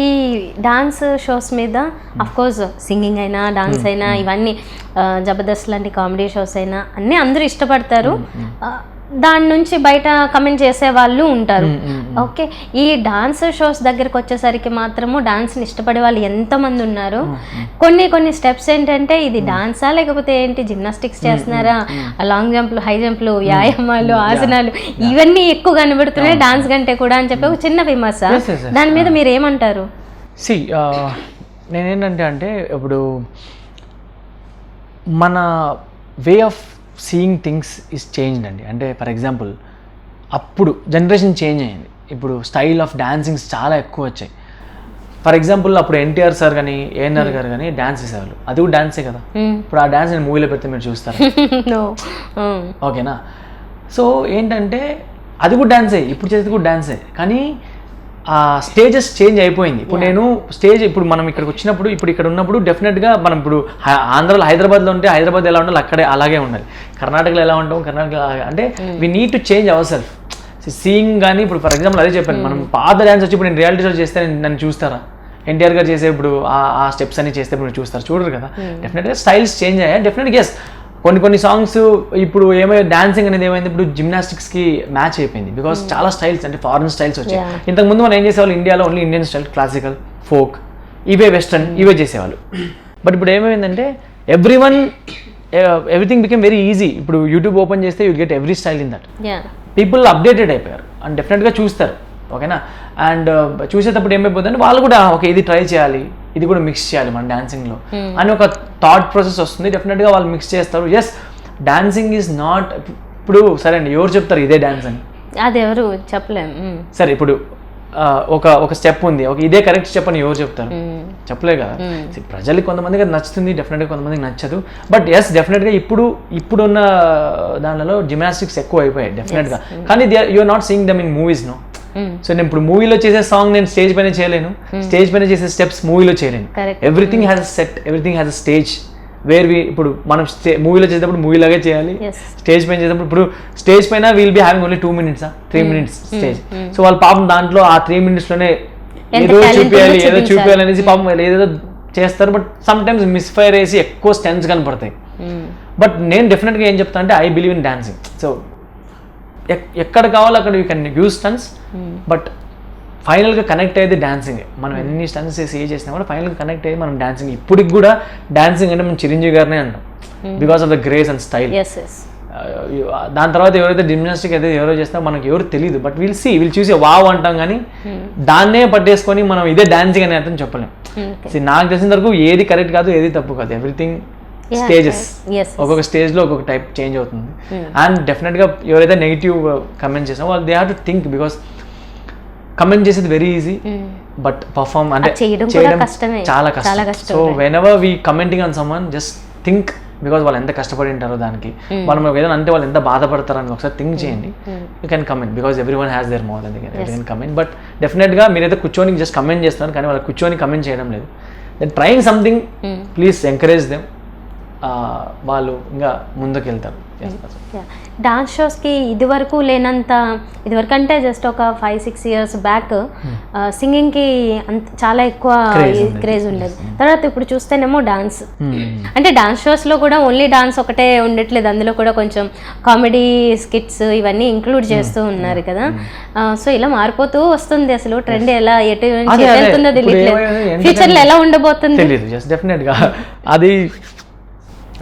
ఈ dance shows మీద of course singing అయినా డాన్స్ అయినా ఇవన్నీ జబర్దస్త్ లాంటి కామెడీ షోస్ అయినా అన్నీ అందరూ ఇష్టపడతారు. దాని నుంచి బయట కమెంట్ చేసే వాళ్ళు ఉంటారు. ఓకే, ఈ డాన్స్ షోస్ దగ్గరకు వచ్చేసరికి మాత్రము డాన్స్ని ఇష్టపడే వాళ్ళు ఎంతమంది ఉన్నారు. కొన్ని స్టెప్స్ ఏంటంటే ఇది డాన్సా లేకపోతే ఏంటి జిమ్నాస్టిక్స్ చేస్తున్నారా, లాంగ్ జంప్లు, హై జంప్లు, వ్యాయామాలు, ఆసనాలు ఇవన్నీ ఎక్కువ కనబడుతున్నాయి డాన్స్ కంటే కూడా అని చెప్పి ఒక చిన్న విమర్శ. దాని మీద మీరు ఏమంటారు? నేనేంటంటే ఇప్పుడు మన way of seeing things is changed అండి. అంటే ఫర్ ఎగ్జాంపుల్ అప్పుడు జనరేషన్ చేంజ్ అయ్యింది, ఇప్పుడు స్టైల్ ఆఫ్ డాన్సింగ్స్ చాలా ఎక్కువ వచ్చాయి. ఫర్ ఎగ్జాంపుల్ అప్పుడు ఎన్టీఆర్ సార్ కానీ ఏఎన్ఆర్ గారు కానీ డాన్స్ చేసేవాళ్ళు, అది కూడా డాన్సే కదా. ఇప్పుడు ఆ డాన్స్ నేను మూవీలో పెడితే మీరు చూస్తారు, ఓకేనా? సో ఏంటంటే అది కూడా డాన్సే, ఇప్పుడు చేసేది కూడా డాన్సే, కానీ ఆ స్టేజెస్ చేంజ్ అయిపోయింది. ఇప్పుడు నేను స్టేజ్ ఇప్పుడు మనం ఇక్కడికి వచ్చినప్పుడు ఇప్పుడు ఇక్కడ ఉన్నప్పుడు డెఫినెట్గా మనం ఇప్పుడు ఆంధ్రాలో హైదరాబాద్లో ఉంటే హైదరాబాద్ ఎలా ఉండాలి అక్కడే అలాగే ఉండాలి, కర్ణాటకలో ఎలా ఉంటాం కర్ణాటకలో అలాగే. అంటే we need to change our self seeing. కానీ ఇప్పుడు ఫర్ ఎగ్జాంపుల్ అదే చెప్పాను, మనం పాత డ్యాన్స్ వచ్చి ఇప్పుడు నేను రియాలిటీ షో చేస్తే నన్ను చూస్తారా? ఎన్టీఆర్ గారు చేసే ఇప్పుడు ఆ స్టెప్స్ అన్ని చేస్తే ఇప్పుడు చూస్తారు, చూడరు కదా. డెఫినెట్గా స్టైల్స్ చేంజ్ అయ్యాయి డెఫినెట్గా. ఎస్, కొన్ని సాంగ్స్ ఇప్పుడు ఏమైనా డాన్సింగ్ అనేది ఏమైంది ఇప్పుడు జిమ్నాస్టిక్స్కి మ్యాచ్ అయిపోయింది, బికాస్ చాలా స్టైల్స్ అంటే ఫారెన్ స్టైల్స్ వచ్చాయి. ఇంతకుముందు మనం ఏం చేసేవాళ్ళు, ఇండియాలో only Indian style, classical, folk, ఇవే వెస్టర్న్ ఇవే చేసేవాళ్ళు. బట్ ఇప్పుడు ఏమైందంటే ఎవ్రీథింగ్ బికెమ్ వెరీ ఈజీ. ఇప్పుడు యూట్యూబ్ ఓపెన్ చేస్తే you get every style in that. People updated అయిపోయారు అండ్ డెఫినెట్గా చూస్తారు, ఓకేనా? అండ్ చూసేటప్పుడు ఏమైపోతుందంటే వాళ్ళు కూడా ఓకే ఇది ట్రై చేయాలి, ఇది కూడా మిక్స్ చేయాలి మన డాన్సింగ్లో అని ఒక థాట్ ప్రాసెస్ వస్తుంది. డెఫినెట్గా వాళ్ళు మిక్స్ చేస్తారు. ఎస్, డాన్సింగ్ ఈజ్ నాట్ ఇప్పుడు సరే అండి ఎవరు చెప్తారు ఇదే డాన్స్ అని, అది ఎవరు చెప్పలేము. సరే ఇప్పుడు ఒక స్టెప్ ఉంది, ఒక ఇదే కరెక్ట్ స్టెప్ అని ఎవరు చెప్తారు? చెప్పలే కదా. ప్రజలకి కొంతమందికి అది నచ్చుతుంది, డెఫినెట్గా కొంతమందికి నచ్చదు. బట్ ఎస్, డెఫినెట్గా ఇప్పుడున్న దానిలో జిమ్నాస్టిక్స్ ఎక్కువ అయిపోయాయి డెఫినెట్గా. కానీ you are not seeing them in movies no. So నేను ఇప్పుడు మూవీలో చేసే సాంగ్ నేను స్టేజ్ పైన చేయలేను, స్టేజ్ పైన చేసే స్టెప్స్ మూవీలో చేయలేను. Everything has a set, everything has a stage where ఇప్పుడు మనం మూవీలో చేసేటప్పుడు మూవీలాగే చేయాలి, స్టేజ్ పైన చేసేటప్పుడు ఇప్పుడు స్టేజ్ పైన will be having only 2 minutes 3 minutes stage. So వాళ్ళ పాపం దాంట్లో ఆ 3 minutes లోనే ఏదో చూపించాలి అనేసి పాపం ఏదేదో చేస్తారు. బట్ సమ్ టైమ్స్ మిస్ఫైర్ వేసి ఎక్కువ స్టెన్స్ కనపడతాయి. బట్ నేను డెఫినెట్గా ఏం చెప్తాను అంటే I believe in dancing. So ఎక్కడ కావాలో అక్కడ you can use stunts, but ఫైనల్గా కనెక్ట్ అయ్యేది డాన్సింగ్. మనం ఎన్ని స్టన్స్ చేసి చేసినా కూడా ఫైనల్గా కనెక్ట్ అయ్యేది మనం డాన్సింగ్. ఇప్పటికి కూడా డాన్సింగ్ అంటే మనం చిరంజీవి గారినే అంటాం, because of the grace and style. దాని తర్వాత ఎవరైతే జిమ్నాస్టిక్ అయితే ఎవరో చేస్తారో మనకి ఎవరు తెలియదు, బట్ విల్ చూసి వావ్ అంటాం, కానీ దాన్నే పట్టేసుకొని మనం ఇదే డాన్సింగ్ అని అర్థం చెప్పలేం. నాకు తెలిసిన వరకు ఏది కరెక్ట్ కాదు, ఏది తప్పు కాదు, ఎవ్రీథింగ్ స్టేజెస్. ఒక్కొక్క స్టేజ్లో ఒక్కొక్క టైప్ చేంజ్ అవుతుంది. అండ్ డెఫినెట్గా ఎవరైతే నెగిటివ్ కమెంట్ చేసినా వాళ్ళు they have to think, because comment చేసేది వెరీ ఈజీ, బట్ పర్ఫార్మ్ అంటే చేయడం చాలా కష్టం. So when ever we commenting on someone just think, because వాళ్ళు ఎంత కష్టపడి ఉంటారో దానికి, వాళ్ళు ఏదైనా అంటే వాళ్ళు ఎంత బాధపడతారని ఒకసారి థింక్ చేయండి. You can comment, because every one has their mouth, అందుకే యూ కెన్ కమెంట్. బట్ డెఫినెట్గా మీరైతే కూర్చొని జస్ట్ కమెంట్ చేస్తున్నారు, కానీ వాళ్ళు కూర్చొని కమెంట్ చేయడం లేదు. Then trying something, please encourage them, వాళ్ళు ఇంకా ముందుకు వెళ్తారు. డాన్స్ షోస్కి ఇదివరకు అంటే జస్ట్ ఒక 5-6 years బ్యాక్ సింగింగ్కి చాలా ఎక్కువ క్రేజ్ ఉండేది. తర్వాత ఇప్పుడు చూస్తేనేమో డాన్స్, అంటే డాన్స్ షోస్లో కూడా ఓన్లీ డాన్స్ ఒకటే ఉండట్లేదు, అందులో కూడా కొంచెం కామెడీ స్కిట్స్ ఇవన్నీ ఇంక్లూడ్ చేస్తూ ఉన్నారు కదా. సో ఇలా మారిపోతూ వస్తుంది, అసలు ట్రెండ్ ఎలా ఎటు వెళ్తుందో తెలియట్లేదు, ఫ్యూచర్లో ఎలా ఉండబోతుంది తెలియదు. డెఫినెట్గా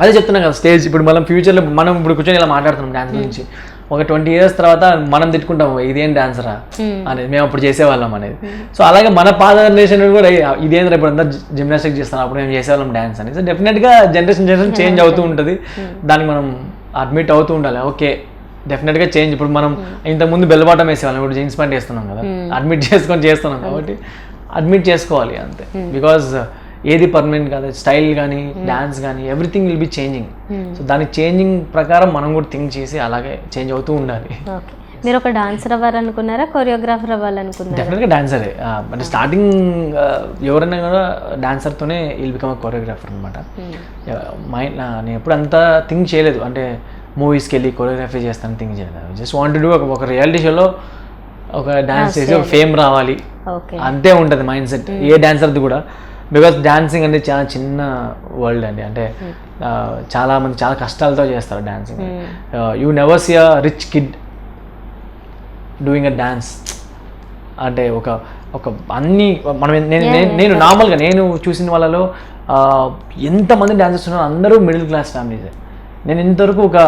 అదే చెప్తున్నాం కదా, స్టేజ్ ఇప్పుడు మనం ఫ్యూచర్లో మనం ఇప్పుడు కూర్చొని ఇలా మాట్లాడుతున్నాం డాన్స్ గురించి, ఒక 20 years తర్వాత మనం తిట్టుకుంటాము ఇదేం డాన్సరా అనేది, మేము అప్పుడు చేసేవాళ్ళం అనేది. సో అలాగే మన పాత జనరేషన్ కూడా ఇదేంద్రా ఇప్పుడు అంతా జిమ్నాస్టిక్ చేస్తాను, అప్పుడు మేము చేసేవాళ్ళం డాన్స్ అని. సో డెఫినెట్గా జనరేషన్ చేంజ్ అవుతూ ఉంటుంది, దానికి మనం అడ్మిట్ అవుతూ ఉండాలి. ఓకే, డెఫినెట్గా చేంజ్. ఇప్పుడు మనం ఇంతకుముందు బెల్లబాటం వేసేవాళ్ళం, ఇప్పుడు జీన్స్ ప్యాంట్ వేస్తున్నాం కదా, అడ్మిట్ చేసుకొని చేస్తున్నాం కాబట్టి అడ్మిట్ చేసుకోవాలి అంతే. బికాజ్ ఏది పర్మనెంట్ కాదు, స్టైల్ కానీ డాన్స్ కానీ everything will be changing. So దానికి చేంజింగ్ ప్రకారం మనం కూడా థింక్ చేసి అలాగే చేంజ్ అవుతూ ఉండాలి. మీరు ఒక డాన్సర్ అవ్వాలనుకున్నారా, కొరియోగ్రాఫర్ అవ్వాలనుకున్నారా? డెఫినెట్గా డాన్సరే. అంటే స్టార్టింగ్ ఎవరైనా కూడా డాన్సర్తోనే విల్ బికమ్ కొరియోగ్రాఫర్ అనమాట. నేను ఎప్పుడు అంతా థింక్ చేయలేదు, అంటే మూవీస్కి వెళ్ళి కొరియోగ్రఫీ చేస్తాను థింక్ చేయలేదు. జస్ట్ వాంట్ టు డూ ఒక రియాలిటీ షోలో ఒక డాన్స్ చేసి ఒక ఫేమ్ రావాలి, ఓకే అంతే ఉంటుంది మైండ్ సెట్ ఏ డాన్సర్ది కూడా. బికాస్ డాన్సింగ్ అనేది చాలా చిన్న వరల్డ్ అండి. అంటే చాలా మంది చాలా కష్టాలతో చేస్తారు dancing. You never see a rich kid doing a dance. అంటే ఒక ఒక అన్ని మనం నేను నార్మల్గా నేను చూసిన వాళ్ళలో ఎంతమంది డాన్సర్స్ ఉన్నారో అందరూ మిడిల్ క్లాస్ ఫ్యామిలీసే. నేను ఇంతవరకు ఒక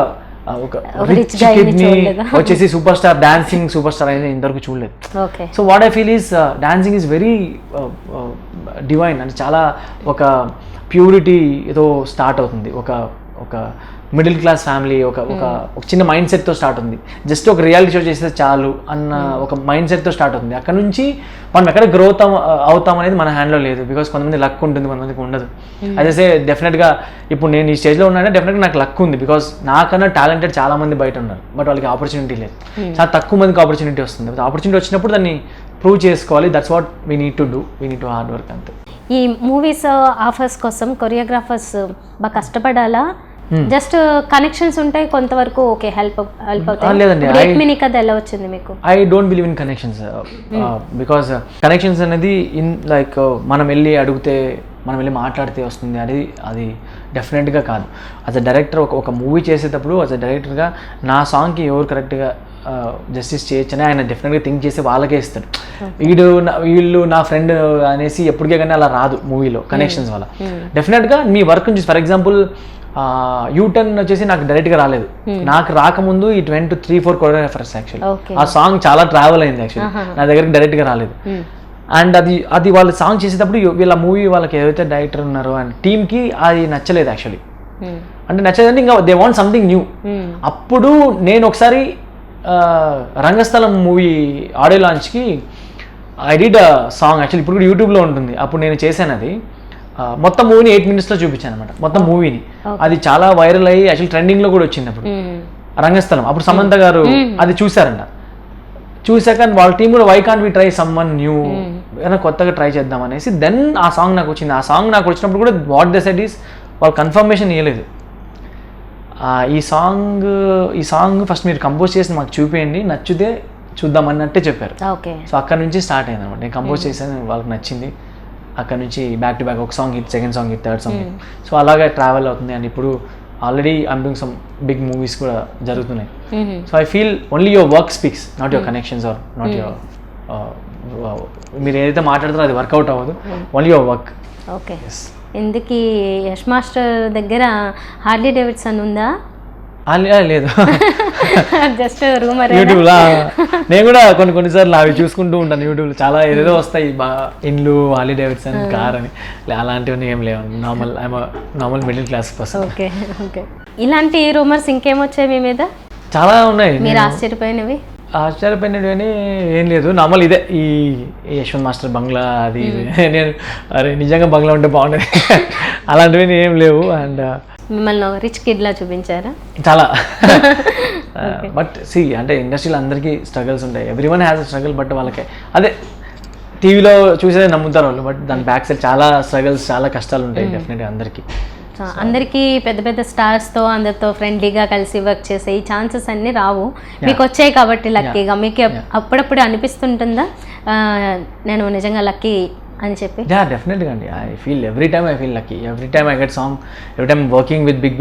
రిచ్ కిడ్ని వచ్చేసి super star dancing super star అనేది ఇంతవరకు చూడలేదు. So what I feel is dancing is very divine. అంటే చాలా ఒక ప్యూరిటీతో స్టార్ట్ అవుతుంది. ఒక మిడిల్ క్లాస్ ఫ్యామిలీ ఒక చిన్న మైండ్ సెట్తో స్టార్ట్ ఉంది. జస్ట్ ఒక రియాలిటీ షో చేస్తే చాలు అన్న ఒక మైండ్ సెట్తో స్టార్ట్ అవుతుంది. అక్కడ నుంచి మనం ఎక్కడ గ్రోత్ అవుతాం అనేది మన హ్యాండ్లో లేదు. బికాస్ కొంతమంది లక్ ఉంటుంది, కొంతమందికి ఉండదు. అదే డెఫినెట్గా ఇప్పుడు నేను ఈ స్టేజ్లో ఉన్నానంటే డెఫినెట్గా నాకు లక్ ఉంది. బికాస్ నాకన్నా టాలెంటెడ్ చాలా మంది బయట ఉన్నారు, బట్ వాళ్ళకి ఆపర్చునిటీ లేదు. చాలా తక్కువ మందికి ఆపర్చునిటీ వస్తుంది. ఆపర్చునిటీ వచ్చినప్పుడు దాన్ని ప్రూవ్ చేసుకోవాలి. That's what we need to do. We need to hard work అంతే. ఈ మూవీస్ ఆఫర్స్ కోసం కొరియోగ్రాఫర్స్ బాగా కష్టపడాలా? జస్ట్ కనెక్షన్స్ ఉంటాయి కొంతవరకు, ఓకే హెల్ప్ అవుతాయి. లేదండి, కథ ఎలా వచ్చింది మీకు? I don't believe in connections. Because connections అనేది లైక్ మనం వెళ్ళి అడిగితే మనం వెళ్ళి మాట్లాడితే వస్తుంది అది డెఫినెట్గా కాదు. యాజ్ అ డైరెక్టర్ ఒక మూవీ చేసేటప్పుడు యాజ్ అ డైరెక్టర్గా నా సాంగ్కి ఎవరు కరెక్ట్గా జస్టిస్ చేయొచ్చని ఆయన డెఫినెట్గా థింక్ చేసి వాళ్ళకే ఇస్తాడు. వీళ్ళు నా ఫ్రెండ్ అనేసి ఎప్పటికే కానీ అలా రాదు మూవీలో కనెక్షన్స్ వల్ల. డెఫినెట్గా మీ వర్క్ నుంచి ఫర్ ఎగ్జాంపుల్ యూటర్న్ వచ్చేసి నాకు డైరెక్ట్గా రాలేదు. నాకు రాకముందు ఈ 3-4 కొరియోగ్రాఫర్స్ యాక్చువల్లీ ఆ సాంగ్ చాలా ట్రావెల్ అయింది. యాక్చువల్లీ నా దగ్గరికి డైరెక్ట్గా రాలేదు. అండ్ అది వాళ్ళు సాంగ్ చేసేటప్పుడు వీళ్ళ మూవీ వాళ్ళకి ఏదైతే డైరెక్టర్ ఉన్నారో అండ్ టీమ్కి అది నచ్చలేదు యాక్చువల్లీ. అంటే నచ్చలేదంటే ఇంకా దే వాంట్ సంథింగ్ న్యూ. అప్పుడు నేను ఒకసారి రంగస్థలం మూవీ ఆడియో లాంచ్కి I did a song. Actually ఇప్పుడు కూడా యూట్యూబ్లో ఉంటుంది. అప్పుడు నేను చేశాను అది. మొత్తం మూవీని 8 minutesలో చూపించాను అనమాట. మొత్తం మూవీని అది చాలా వైరల్ అయ్యి యాక్చువల్లీ ట్రెండింగ్లో కూడా వచ్చింది అప్పుడు రంగస్థలం. అప్పుడు సమంత గారు అది చూసారంట. చూసాక వాళ్ళ టీం కూడా why can't we try someone new, ఏదైనా కొత్తగా ట్రై చేద్దాం అనేసి దెన్ ఆ సాంగ్ నాకు వచ్చింది. ఆ సాంగ్ నాకు వచ్చినప్పుడు కూడా వాట్ దే సెడ్ ఈస్ వాళ్ళు కన్ఫర్మేషన్ ఇవ్వలేదు. ఈ సాంగ్ ఫస్ట్ మీరు కంపోజ్ చేసి మాకు చూపించండి, నచ్చితే చూద్దాం అన్నట్టే చెప్పారు. సో అక్కడ నుంచి స్టార్ట్ అయింది అనమాట. నేను కంపోజ్ చేశాను, వాళ్ళకి నచ్చింది. అక్కడ నుంచి బ్యాక్ టు బ్యాక్ ఒక song hit, second song hit, third song hit. So అలాగే ట్రావెల్ అవుతుంది. అండ్ ఇప్పుడు already I'm doing some big movies కూడా జరుగుతున్నాయి. So I feel only your work speaks, not your connections or not your మీరు ఏదైతే మాట్లాడుతారో అది వర్కౌట్ అవ్వదు. Only your work. ఓకే. ఎందుకు యష్ మాస్టర్ దగ్గర హార్లీ డేవిడ్సన్ ఉందా? లేదు, జస్ట్ రూమర్. యూట్యూబ్లో నేను కూడా కొన్నిసార్లు అవి చూసుకుంటూ ఉంటాను. యూట్యూబ్లో చాలా ఏదేదో వస్తాయి, ఇండ్లు, హార్లీ డేవిడ్సన్, కార్ అని. అలాంటివన్నీ ఏం లేవు. Normal middle class person. Okay okay. ఇలాంటి రూమర్స్ ఇంకేమొచ్చాయి మీ మీద? చాలా ఉన్నాయి. మీరు ఆశ్చర్యపోయినవి? ఆశ్చర్యపోయినవి ఏం లేదు. నార్మల్ ఇదే ఈ యశ్వంత్ మాస్టర్ బంగ్లా అది నేను అరే నిజంగా బంగ్లా ఉంటే బాగుండేది అలాంటివి ఏం లేవు. అండ్ మిమ్మల్ని రిచ్ కిడ్లా చూపించారా? చాలా. బట్ సి అంటే ఇండస్ట్రీలో అందరికీ స్ట్రగల్స్ ఉంటాయి. Every one has a struggle. But వాళ్ళకి అదే టీవీలో చూసేది నమ్ముతారు వాళ్ళు, బట్ దాని బ్యాక్ సైడ్ చాలా స్ట్రగల్స్, చాలా కష్టాలు ఉంటాయి డెఫినెట్గా అందరికీ. అందరికీ పెద్ద పెద్ద స్టార్స్తో అందరితో ఫ్రెండ్లీగా కలిసి వర్క్ చేసే ఈ ఛాన్సెస్ అన్నీ రావు. మీకు వచ్చాయి కాబట్టి లక్కీగా. మీకు అప్పుడప్పుడు అనిపిస్తుంటుందా నేను నిజంగా లక్కీ అని చెప్పి? డెఫినెట్గా అండి. I feel every time lucky. Every time I get song, every time working with big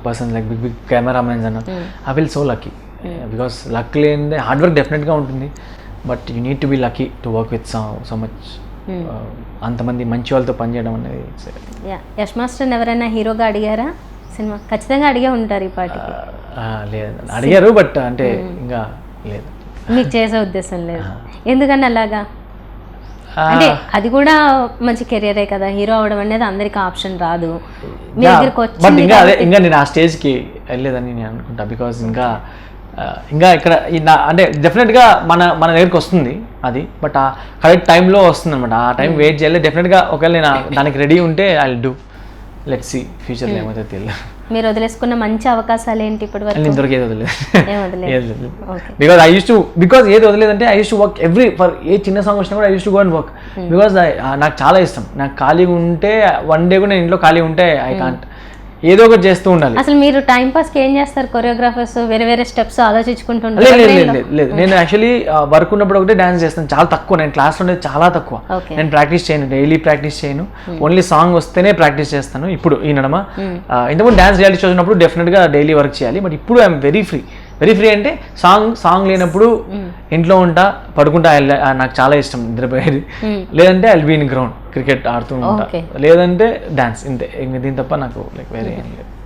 persons like big cameramens అన్న I feel so lucky. Because luck లేనిదే హార్డ్ వర్క్ డెఫినెట్గా ఉంటుంది. But you need to be lucky to work with so much అంతమంది మంచి వాళ్ళతో పనిచేయడం అనేది. Yash master ఎవరైనా హీరోగా అడిగారా సినిమా? ఖచ్చితంగా అడిగే ఉంటారు ఈ పాటికి. లేదు, అడిగారు, బట్ అంటే ఇంకా లేదు. మీకు చేసే ఉద్దేశం లేదు? ఎందుకని అలాగా? అంటే అది కూడా మంచి కెరియరే కదా, హీరో అవడం అనేది అందరికి ఆప్షన్ రాదు. మీ దగ్గరికి వచ్చి ఇంకా నేను ఆ స్టేజ్కి వెళ్ళలేదని నేను అనుకుంటా. బికాజ్ ఇంకా ఇక్కడ అంటే డెఫినెట్గా మన దగ్గరికి వస్తుంది అది, బట్ ఆ కరెక్ట్ టైంలో వస్తుంది అనమాట. ఆ టైం వెయిట్ చేయాలి. డెఫినెట్గా ఒకవేళ నేను దానికి రెడీ ఉంటే I will do. Let's see ఫ్యూచర్లో ఏమైతే తెలియదు. మీరు వదిలేసుకున్న మంచి అవకాశాలు ఏంటి ఇప్పుడు వరకు? ఇంతవరకు ఏది వదిలేదు. బికాజ్ ఏది వదిలేదంటే I use to work for ఏ చిన్న సాంగ్ వచ్చినా కూడా I use to go and work. Because నాకు చాలా ఇష్టం. నాకు ఖాళీగా ఉంటే వన్ డే కూడా నేను ఇంట్లో ఖాళీ ఉంటే ఐ కాంట్. ఏదో ఒకటి చేస్తూ ఉండాలి. అసలు మీరు టైం పాస్కి ఏం చేస్తారు? కొరియోగ్రాఫర్స్ వేరే వేరే స్టెప్స్ ఆలోచించుకుంటుంటారు? లేదు, నేను యాక్చువల్లీ వర్క్ ఉన్నప్పుడు ఒకటే డాన్స్ చేస్తాను, చాలా తక్కువ. నేను క్లాస్లో ఉండేది చాలా తక్కువ. నేను ప్రాక్టీస్ చేయను, డైలీ ప్రాక్టీస్ చేయను. ఓన్లీ సాంగ్ వస్తేనే ప్రాక్టీస్ చేస్తాను. ఇప్పుడు ఈ నడమ ఇంతకుముందు డాన్స్ రియాలిటీ షోస్ ఉన్నప్పుడు డెఫినెట్గా డైలీ వర్క్ చేయాలి. బట్ ఇప్పుడు ఐఎమ్ వెరీ ఫ్రీ అంటే సాంగ్ లేనప్పుడు ఇంట్లో ఉంటా, పడుకుంటా. నాకు చాలా ఇష్టం నిద్రపోయేది. లేదంటే I will be in ground cricket ఆడుతూ ఉంటా, లేదంటే డాన్స్. ఇంతే, దీని తప్ప నాకు లైక్ వేరే ఏం లేదు.